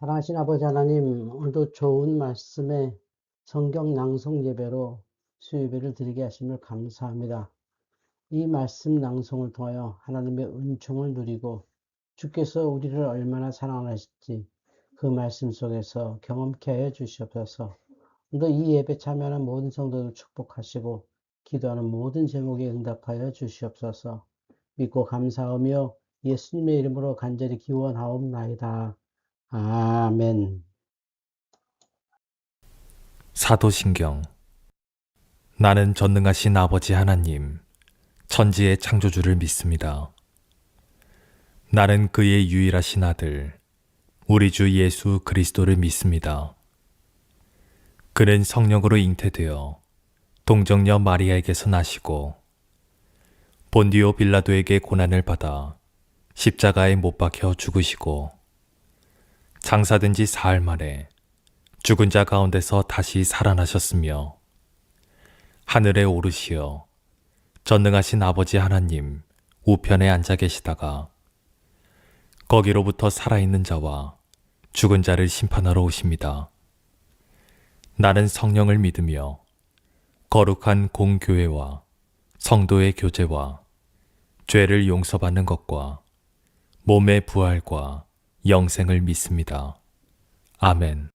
사랑하신 아버지 하나님, 오늘도 좋은 말씀에 성경 낭송 예배로 수요예배를 드리게 하심을 감사합니다. 이 말씀 낭송을 통하여 하나님의 은총을 누리고 주께서 우리를 얼마나 사랑하실지 그 말씀 속에서 경험케 하여 주시옵소서. 오늘도 이 예배 참여하는 모든 성도들 축복하시고 기도하는 모든 제목에 응답하여 주시옵소서. 믿고 감사하며 예수님의 이름으로 간절히 기원하옵나이다. 아멘. 사도신경. 나는 전능하신 아버지 하나님, 천지의 창조주를 믿습니다. 나는 그의 유일하신 아들, 우리 주 예수 그리스도를 믿습니다. 그는 성령으로 잉태되어 동정녀 마리아에게서 나시고 본디오 빌라도에게 고난을 받아 십자가에 못 박혀 죽으시고 장사된 지 사흘 만에 죽은 자 가운데서 다시 살아나셨으며 하늘에 오르시어 전능하신 아버지 하나님 우편에 앉아 계시다가 거기로부터 살아있는 자와 죽은 자를 심판하러 오십니다. 나는 성령을 믿으며 거룩한 공교회와 성도의 교제와 죄를 용서받는 것과 몸의 부활과 영생을 믿습니다. 아멘.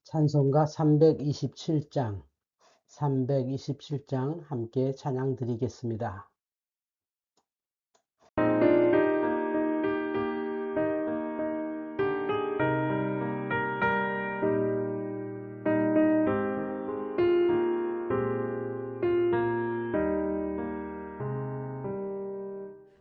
찬송가 327장 함께 찬양 드리겠습니다.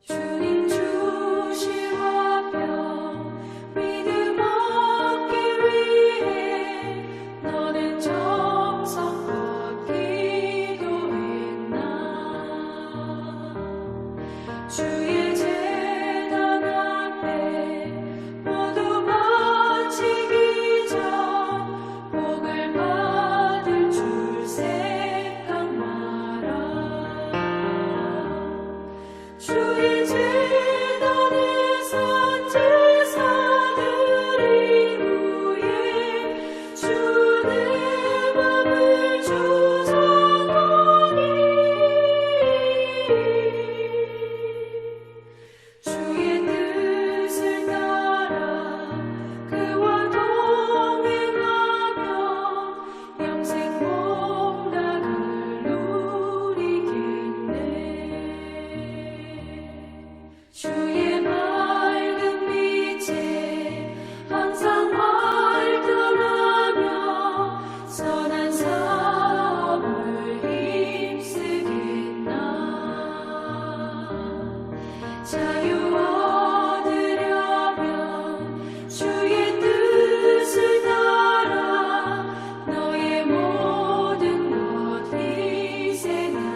주님 주신 화평 믿음 얻기 위해 너는 정성껏 기도했나. 주의 제단 앞에 모두 마치기 전 복을 받을 줄 생각 마라. 주의 제단에서 제사 드린 후에 주의 맘을 주사하니 주의 뜻을 따라 그와 동행하면 영생 복락을 누리겠네. 주의 맑은 빛에 항상 활동하며 선한 사업을 힘쓰겠나. 자유 얻으려면 주의 뜻을 따라 너의 모든 것 희생하라.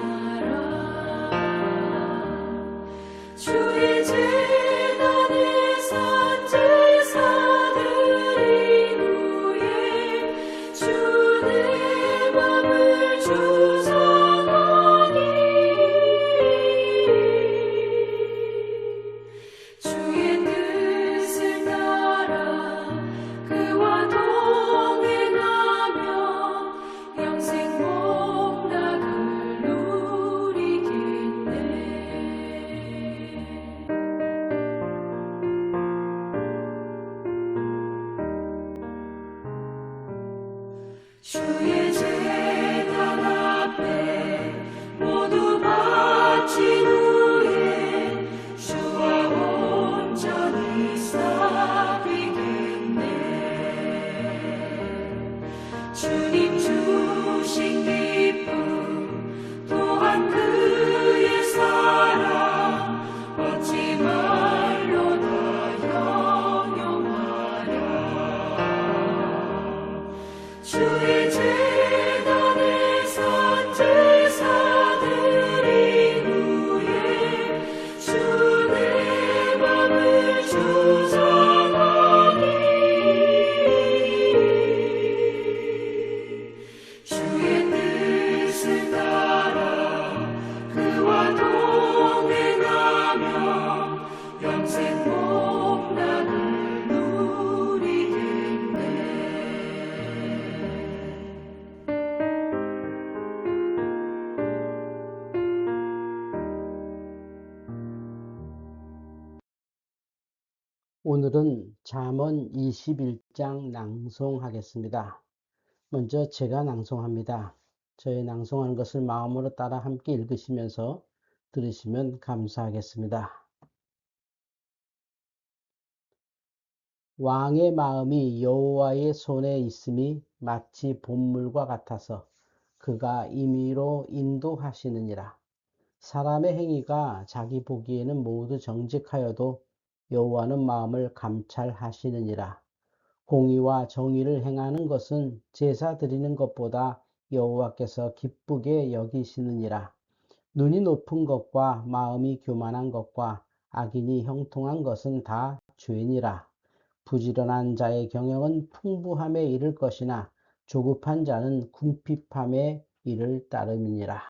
주의 제단에서 제사 드린 후에 주의 맘을 주사하니 오늘은 잠언 21장 낭송하겠습니다. 먼저 제가 낭송합니다. 저의 낭송하는 것을 마음으로 따라 함께 읽으시면서 들으시면 감사하겠습니다. 왕의 마음이 여호와의 손에 있음이 마치 봇물과 같아서 그가 임의로 인도하시느니라. 사람의 행위가 자기 보기에는 모두 정직하여도 여호와는 마음을 감찰하시느니라. 공의와 정의를 행하는 것은 제사 드리는 것보다 여호와께서 기쁘게 여기시느니라. 눈이 높은 것과 마음이 교만한 것과 악인이 형통한 것은 다 죄니라. 부지런한 자의 경영은 풍부함에 이를 것이나 조급한 자는 궁핍함에 이를 따름이니라.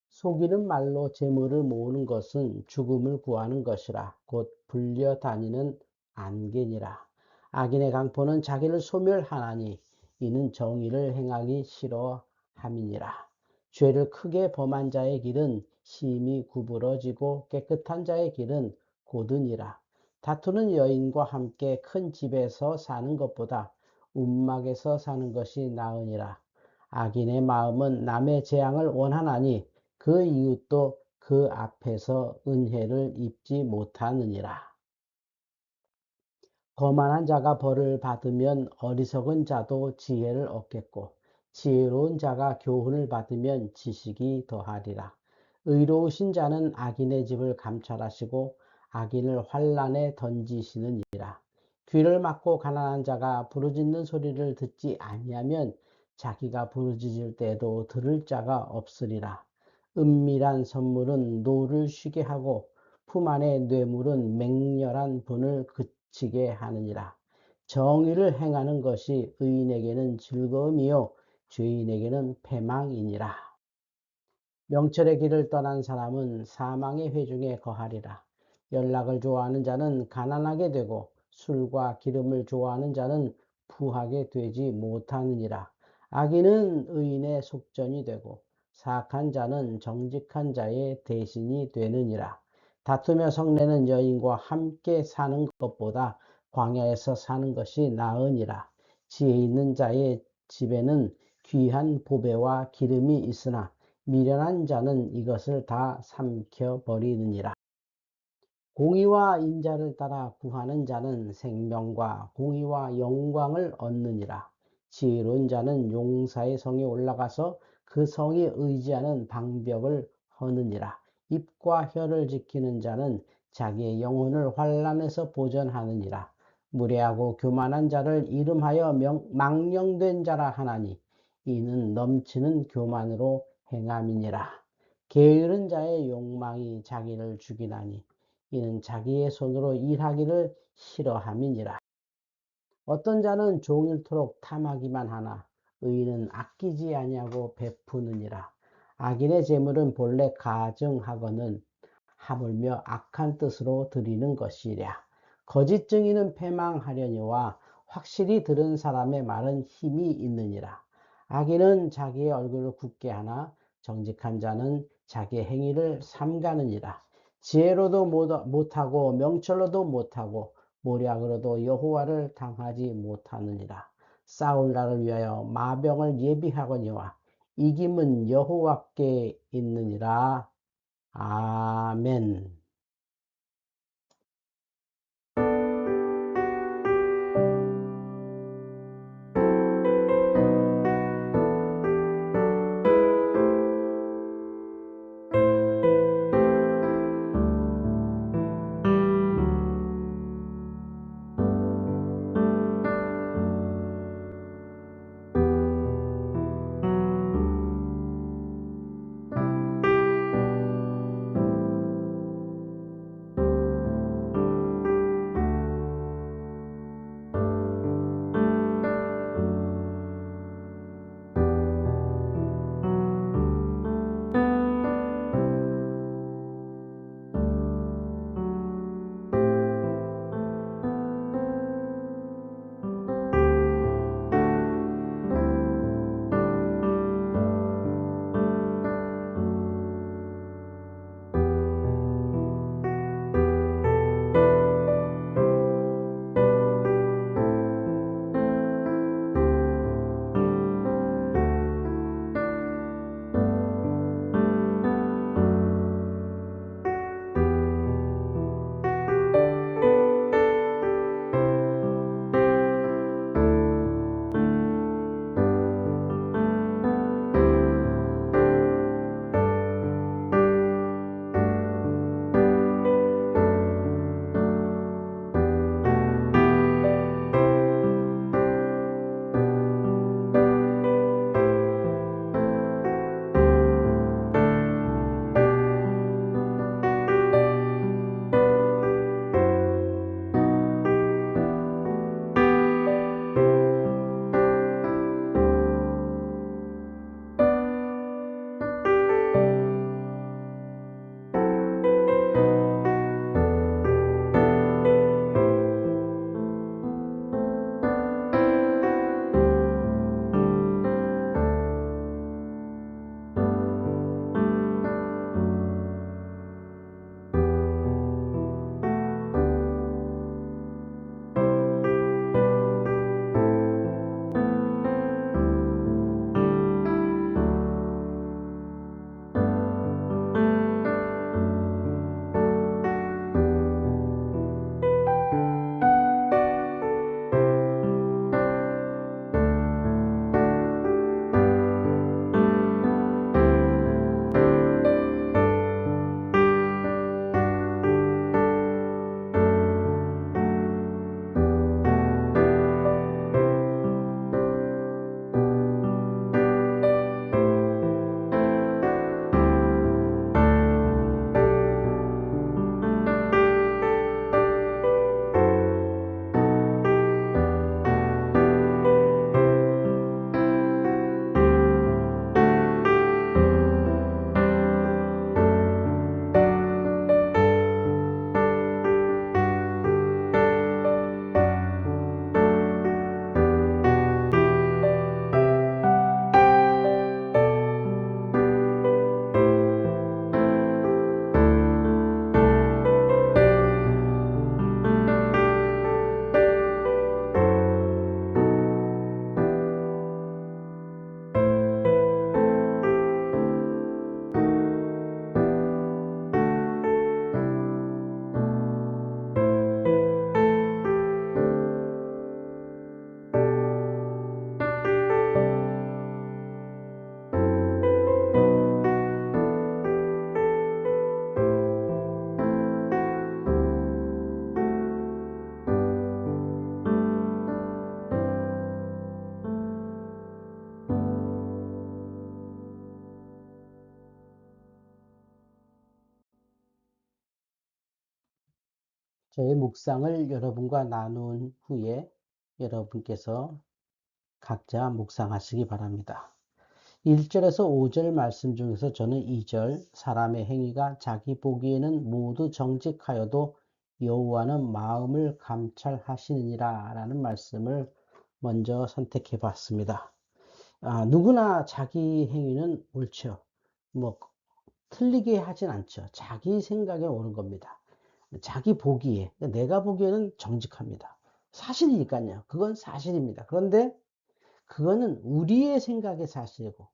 속이는 말로 재물을 모으는 것은 죽음을 구하는 것이라 곧 불려다니는 안개니라. 악인의 강포는 자기를 소멸하나니 이는 정의를 행하기 싫어함이니라. 죄를 크게 범한 자의 길은 심히 구부러지고 깨끗한 자의 길은 곧으니라. 다투는 여인과 함께 큰 집에서 사는 것보다 움막에서 사는 것이 나으니라. 악인의 마음은 남의 재앙을 원하나니 그 이웃도 그 앞에서 은혜를 입지 못하느니라. 거만한 자가 벌을 받으면 어리석은 자도 지혜를 얻겠고 지혜로운 자가 교훈을 받으면 지식이 더하리라. 의로우신 자는 악인의 집을 감찰하시고 악인을 환난에 던지시느니라. 귀를 막고 가난한 자가 부르짖는 소리를 듣지 아니하면 자기가 부르짖을 때에도 들을 자가 없으리라. 은밀한 선물은 노를 쉬게 하고 품 안의 뇌물은 맹렬한 분을 그치게 하느니라. 정의를 행하는 것이 의인에게는 즐거움이요 죄인에게는 패망이니라. 명철의 길을 떠난 사람은 사망의 회중에 거하리라. 연락을 좋아하는 자는 가난하게 되고 술과 기름을 좋아하는 자는 부하게 되지 못하느니라. 악인은 의인의 속전이 되고 사악한 자는 정직한 자의 대신이 되느니라. 다투며 성내는 여인과 함께 사는 것보다 광야에서 사는 것이 나으니라. 지혜 있는 자의 집에는 귀한 보배와 기름이 있으나 미련한 자는 이것을 다 삼켜버리느니라. 공의와 인자를 따라 구하는 자는 생명과 공의와 영광을 얻느니라. 지혜로운 자는 용사의 성에 올라가서 그 성이 의지하는 방벽을 허느니라. 입과 혀를 지키는 자는 자기의 영혼을 환난에서 보전하느니라. 무례하고 교만한 자를 이름하여 망령된 자라 하나니 이는 넘치는 교만으로 행함이니라. 게으른 자의 욕망이 자기를 죽이나니 이는 자기의 손으로 일하기를 싫어함이니라. 어떤 자는 종일토록 탐하기만 하나 의인은 아끼지 아니하고 베푸느니라. 악인의 재물은 본래 가증하거늘 하물며 악한 뜻으로 드리는 것이랴. 거짓 증인은 패망하려니와 확실히 들은 사람의 말은 힘이 있느니라. 악인은 자기의 얼굴을 굳게 하나 정직한 자는 자기의 행위를 삼가느니라. 지혜로도 못하고 명철로도 못하고 모략으로도 여호와를 당하지 못하느니라. 싸울 날을 위하여 마병을 예비하거니와 이김은 여호와께 있느니라. 아멘. 저의 묵상을 여러분과 나눈 후에 여러분께서 각자 묵상하시기 바랍니다. 1절에서 5절 말씀 중에서 저는 2절 사람의 행위가 자기 보기에는 모두 정직하여도 여호와는 마음을 감찰하시느니라 라는 말씀을 먼저 선택해 봤습니다. 누구나 자기 행위는 옳죠. 뭐 틀리게 하진 않죠. 자기 생각에 옳은 겁니다. 자기 보기에, 내가 보기에는 정직합니다. 사실이니까요. 그건 사실입니다. 그런데 그거는 우리의 생각의 사실이고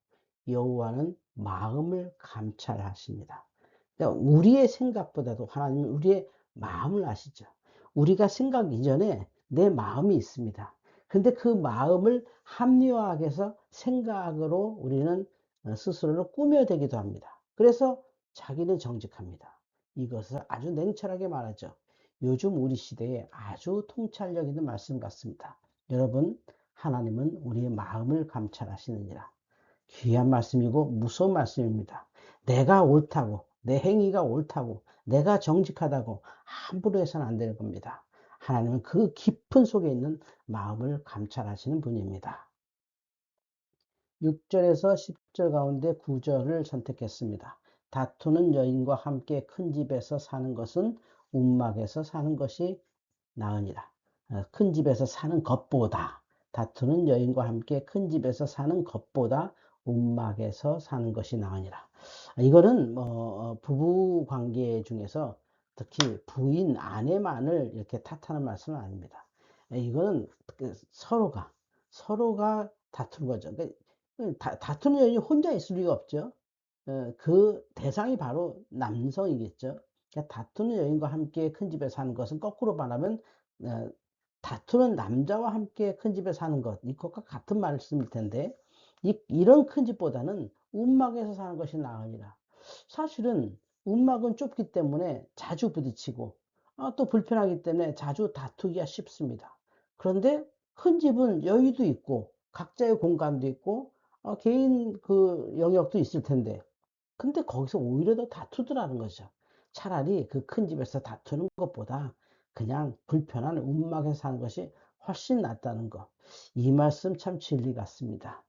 여호와는 마음을 감찰하십니다. 그러니까 우리의 생각보다도 하나님은 우리의 마음을 아시죠. 우리가 생각 이전에 내 마음이 있습니다. 근데 그 마음을 합리화하기 위해서 생각으로 우리는 스스로를 꾸며대기도 합니다. 그래서 자기는 정직합니다. 이것을 아주 냉철하게 말하죠. 요즘 우리 시대에 아주 통찰력 있는 말씀 같습니다. 여러분, 하나님은 우리의 마음을 감찰하시느니라. 귀한 말씀이고 무서운 말씀입니다. 내가 옳다고, 내 행위가 옳다고, 내가 정직하다고 함부로 해서는 안 되는 겁니다. 하나님은 그 깊은 속에 있는 마음을 감찰하시는 분입니다. 6절에서 10절 가운데 9절을 선택했습니다. 다투는 여인과 함께 큰 집에서 사는 것은 움막에서 사는 것이 나으니라. 큰 집에서 사는 것보다, 다투는 여인과 함께 큰 집에서 사는 것보다 움막에서 사는 것이 나으니라. 이거는 부부 관계 중에서 특히 부인, 아내만을 이렇게 탓하는 말씀은 아닙니다. 이거는 서로가 다투는 거죠. 다투는 여인이 혼자 있을 리가 없죠. 그 대상이 바로 남성이겠죠. 그러니까 다투는 여인과 함께 큰 집에 사는 것은 거꾸로 말하면 다투는 남자와 함께 큰 집에 사는 것, 이것과 같은 말씀일 텐데 이런 큰 집보다는 움막에서 사는 것이 나으니라. 사실은 움막은 좁기 때문에 자주 부딪히고 또 불편하기 때문에 자주 다투기가 쉽습니다. 그런데 큰 집은 여유도 있고 각자의 공간도 있고 개인 그 영역도 있을 텐데 근데 거기서 오히려 더 다투더라는 거죠. 차라리 그 큰 집에서 다투는 것보다 그냥 불편한 움막에서 사는 것이 훨씬 낫다는 거. 이 말씀 참 진리 같습니다.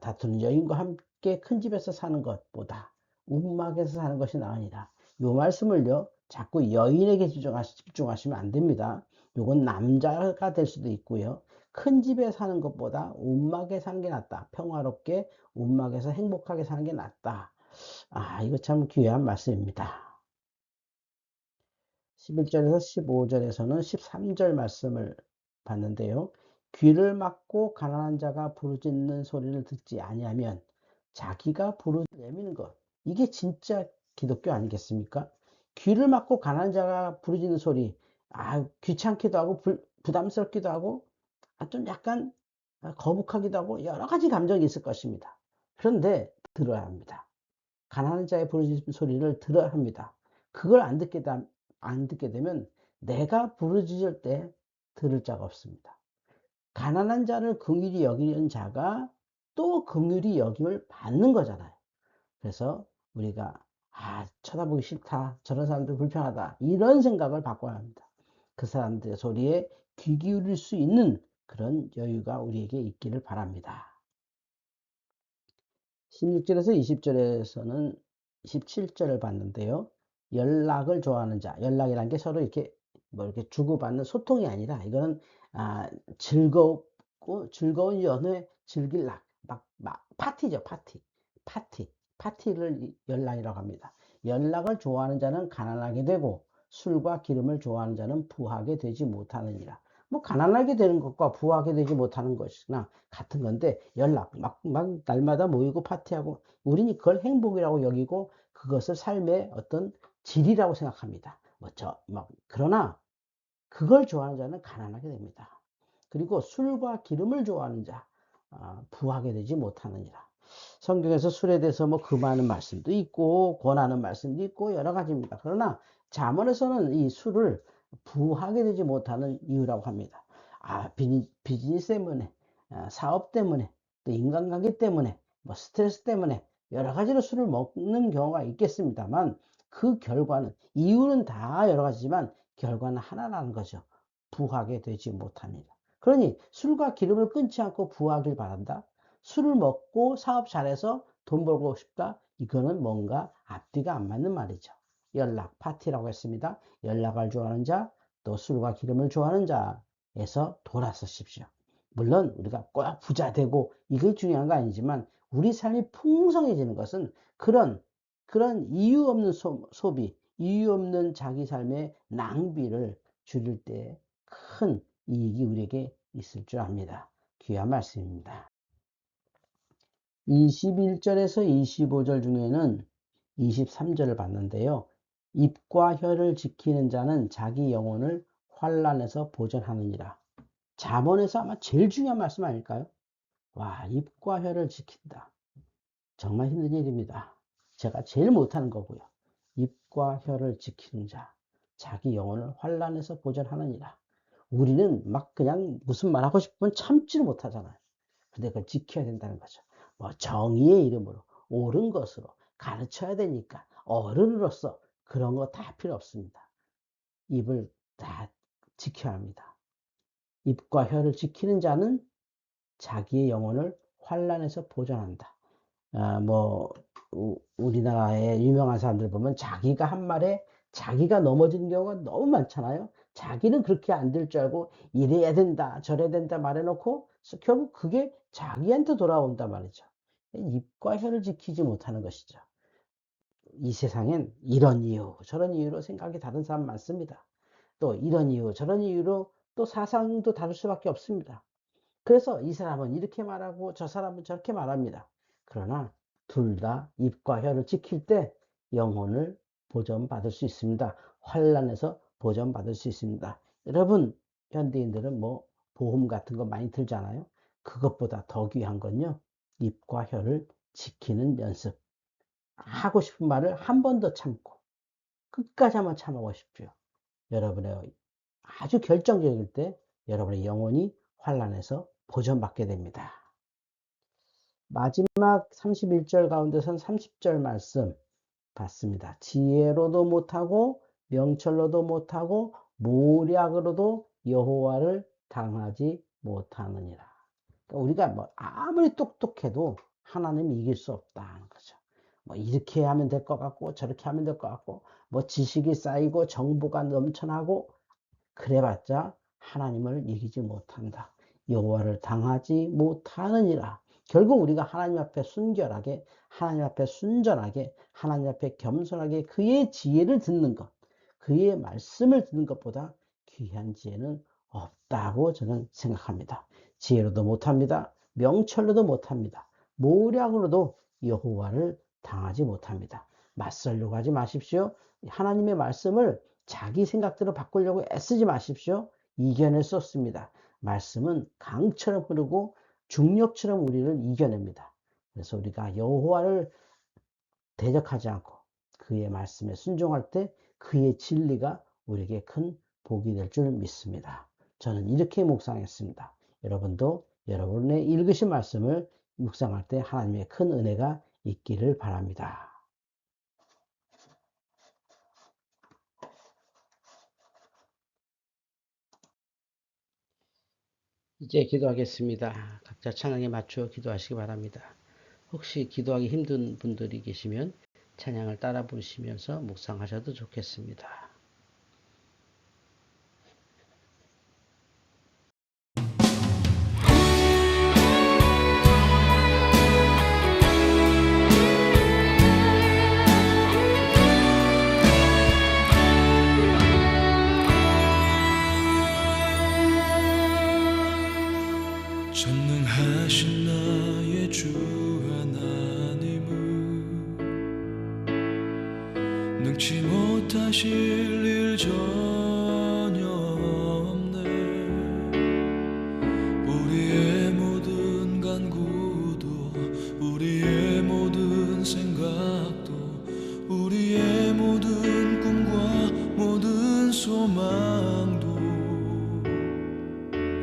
다투는 여인과 함께 큰 집에서 사는 것보다 움막에서 사는 것이 나으니라. 이 말씀을요, 자꾸 여인에게 집중하시면 안 됩니다. 요건 남자가 될 수도 있고요. 큰 집에 사는 것보다 움막에 사는 게 낫다. 평화롭게 움막에서 행복하게 사는 게 낫다. 이거 참 귀한 말씀입니다. 11절에서 15절에서는 13절 말씀을 봤는데요. 귀를 막고 가난한 자가 부르짖는 소리를 듣지 아니하면 자기가 부르짖는 것. 이게 진짜 기독교 아니겠습니까? 귀를 막고 가난한 자가 부르짖는 소리. 귀찮기도 하고 부담스럽기도 하고 좀 약간 거북하기도 하고 여러 가지 감정이 있을 것입니다. 그런데 들어야 합니다. 가난한 자의 부르짖는 소리를 들어야 합니다. 그걸 안 듣게 되면 내가 부르짖을 때 들을 자가 없습니다. 가난한 자를 긍휼히 여기는 자가 또 긍휼히 여김을 받는 거잖아요. 그래서 우리가 쳐다보기 싫다, 저런 사람들 불편하다, 이런 생각을 바꿔야 합니다. 그 사람들의 소리에 귀 기울일 수 있는 그런 여유가 우리에게 있기를 바랍니다. 16절에서 20절에서는 27절을 봤는데요. 연락을 좋아하는 자, 연락이라는 게 서로 이렇게 이렇게 주고받는 소통이 아니라 이거는 즐거운 연애 즐길 파티죠, 파티를 연락이라고 합니다. 연락을 좋아하는 자는 가난하게 되고 술과 기름을 좋아하는 자는 부하게 되지 못하느니라. 가난하게 되는 것과 부하게 되지 못하는 것이나 같은 건데 막 날마다 모이고 파티하고 우리는 그걸 행복이라고 여기고 그것을 삶의 어떤 질이라고 생각합니다. 그러나 그걸 좋아하는 자는 가난하게 됩니다. 그리고 술과 기름을 좋아하는 자 부하게 되지 못하느니라. 성경에서 술에 대해서 금하는 말씀도 있고 권하는 말씀도 있고 여러 가지입니다. 그러나 잠언에서는 이 술을 부하게 되지 못하는 이유라고 합니다. 비즈니스 때문에, 사업 때문에, 또 인간관계 때문에, 스트레스 때문에 여러 가지로 술을 먹는 경우가 있겠습니다만 그 결과는, 이유는 다 여러 가지지만 결과는 하나라는 거죠. 부하게 되지 못합니다. 그러니 술과 기름을 끊지 않고 부하길 바란다. 술을 먹고 사업 잘해서 돈 벌고 싶다. 이거는 뭔가 앞뒤가 안 맞는 말이죠. 연락, 파티라고 했습니다. 연락을 좋아하는 자, 또 술과 기름을 좋아하는 자에서 돌아서십시오. 물론 우리가 꼭 부자 되고 이게 중요한 거 아니지만 우리 삶이 풍성해지는 것은 그런 이유 없는 소비, 이유 없는 자기 삶의 낭비를 줄일 때 큰 이익이 우리에게 있을 줄 압니다. 귀한 말씀입니다. 21절에서 25절 중에는 23절을 봤는데요. 입과 혀를 지키는 자는 자기 영혼을 환난에서 보전하느니라. 잠언에서 아마 제일 중요한 말씀 아닐까요? 와, 입과 혀를 지킨다. 정말 힘든 일입니다. 제가 제일 못하는 거고요. 입과 혀를 지키는 자, 자기 영혼을 환난에서 보전하느니라. 우리는 막 그냥 무슨 말 하고 싶으면 참지를 못하잖아요. 근데 그걸 지켜야 된다는 거죠. 뭐 정의의 이름으로, 옳은 것으로 가르쳐야 되니까 어른으로서 그런 거 다 필요 없습니다. 입을 다 지켜야 합니다. 입과 혀를 지키는 자는 자기의 영혼을 환난에서 보전한다. 우리나라의 유명한 사람들 보면 자기가 한 말에 자기가 넘어지는 경우가 너무 많잖아요. 자기는 그렇게 안 될 줄 알고 이래야 된다, 저래야 된다 말해놓고 결국 그게 자기한테 돌아온단 말이죠. 입과 혀를 지키지 못하는 것이죠. 이 세상엔 이런 이유, 저런 이유로 생각이 다른 사람 많습니다. 또 이런 이유, 저런 이유로 또 사상도 다를 수밖에 없습니다. 그래서 이 사람은 이렇게 말하고 저 사람은 저렇게 말합니다. 그러나 둘 다 입과 혀를 지킬 때 영혼을 보전받을 수 있습니다. 환난에서 보전받을 수 있습니다. 여러분, 현대인들은 뭐 보험 같은 거 많이 들잖아요. 그것보다 더 귀한 건요, 입과 혀를 지키는 연습. 하고 싶은 말을 한 번 더 참고 끝까지 한번 참아보십시오. 여러분의 아주 결정적일 때 여러분의 영혼이 환난에서 보전받게 됩니다. 마지막 31절 가운데선 30절 말씀 봤습니다. 지혜로도 못하고 명철로도 못하고 모략으로도 여호와를 당하지 못하느니라. 그러니까 우리가 뭐 아무리 똑똑해도 하나님 이길 수 없다는 거죠. 뭐 이렇게 하면 될 것 같고 저렇게 하면 될 것 같고 뭐 지식이 쌓이고 정보가 넘쳐나고 그래봤자 하나님을 이기지 못한다. 여호와를 당하지 못하느니라. 결국 우리가 하나님 앞에 순결하게, 하나님 앞에 순전하게, 하나님 앞에 겸손하게 그의 지혜를 듣는 것, 그의 말씀을 듣는 것보다 귀한 지혜는 없다고 저는 생각합니다. 지혜로도 못합니다. 명철로도 못합니다. 모략으로도 여호와를 당하지 못합니다. 맞설려고 하지 마십시오. 하나님의 말씀을 자기 생각대로 바꾸려고 애쓰지 마십시오. 이겨낼 수 없습니다. 말씀은 강처럼 흐르고 중력처럼 우리를 이겨냅니다. 그래서 우리가 여호와를 대적하지 않고 그의 말씀에 순종할 때 그의 진리가 우리에게 큰 복이 될 줄 믿습니다. 저는 이렇게 묵상했습니다. 여러분도 여러분의 읽으신 말씀을 묵상할 때 하나님의 큰 은혜가 있기를 바랍니다. 이제 기도하겠습니다. 각자 찬양에 맞춰 기도하시기 바랍니다. 혹시 기도하기 힘든 분들이 계시면 찬양을 따라 부르시면서 묵상하셔도 좋겠습니다. 전능하신 나의 주 하나님은 능치 못하실 일 전혀 없네. 우리의 모든 간구도 우리의 모든 생각도 우리의 모든 꿈과 모든 소망도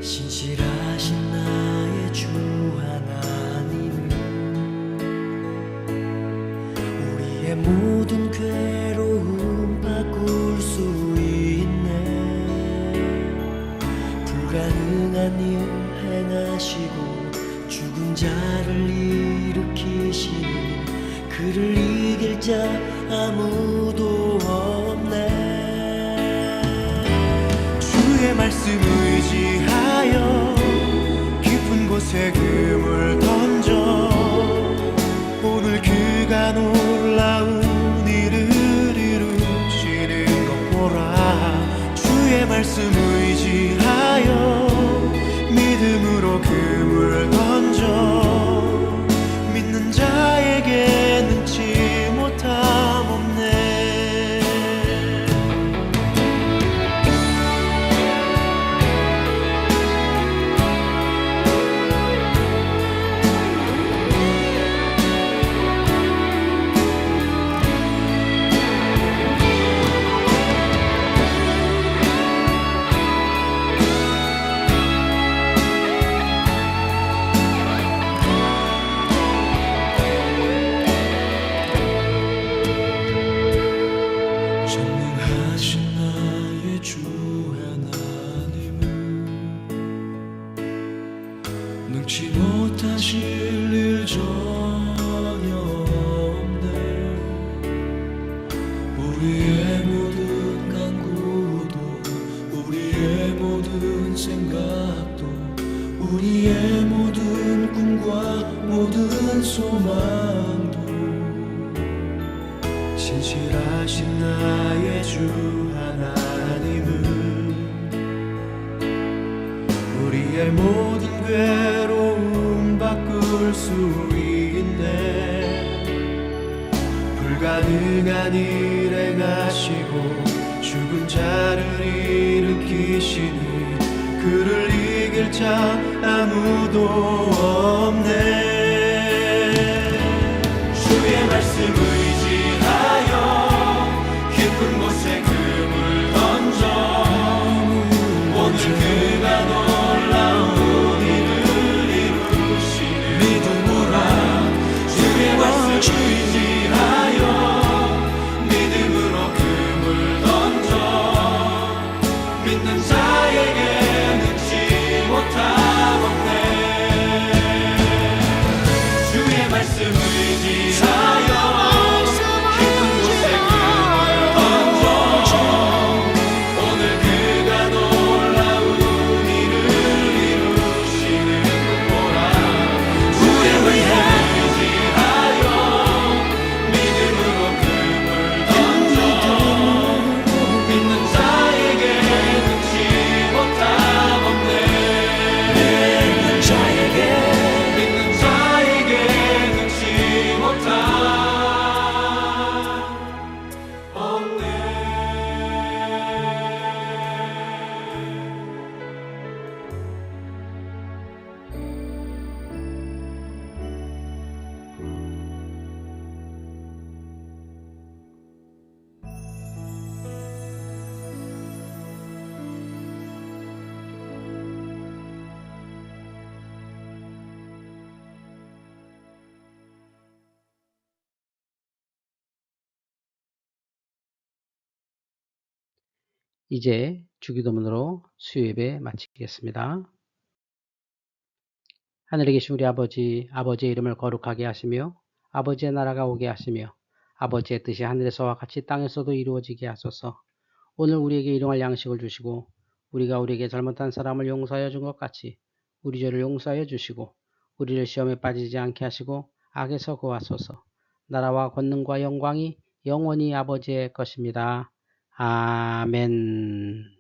신실하신 나의 주 하나님은 우리의 모든 괴로움 불가능한 일 행하시고 죽은 자를 일으키시니 그를 이길 자 아무도 없네. 주의 말씀 의지하여 깊은 곳에 금을 던져 오늘 그가 놀라운 일을 이루시는 것 보라. 주의 말씀 의지하여 믿음으로 금을 던져 믿는 자에게 능치 못함 없네. 전능하신 나의 주 하나님은 능치 못하실 일 전혀 없네. 우리의 모든 간구도 우리의 모든 생각도 우리의 모든 꿈과 모든 소망도 신실하신 나의 주 하나님은 우리의 모든 괴로움 바꿀 수 있네. 불가능한 일 행하시고 죽은 자를 일으키시니 그를 이길 자 아무도 없네. 주의 말씀 의지하여 깊은 곳에 금을 던져 오늘 그가 놀라운 일을 이루시는 믿음으로 주의 말씀 의지하여 믿음으로 금을 던져 믿는 자에게 능치 못함 없네. 주의 말씀 의지하여 깊은 곳에 금을 던져 오늘 그가 놀라운 일을 이루시는 보라. 주의 말씀 의지하여 믿음으로 금을 던져 믿는 자에게 능치 못함 없네. 믿는 자에게 능치 못함 없네. 이제 주기도문으로 수요예배 마치겠습니다. 하늘에 계신 우리 아버지, 아버지의 이름을 거룩하게 하시며 아버지의 나라가 오게 하시며 아버지의 뜻이 하늘에서와 같이 땅에서도 이루어지게 하소서. 오늘 우리에게 일용할 양식을 주시고 우리가 우리에게 잘못한 사람을 용서하여 준 것 같이 우리 죄를 용서하여 주시고 우리를 시험에 빠지지 않게 하시고 악에서 구하소서. 나라와 권능과 영광이 영원히 아버지의 것입니다. 아멘.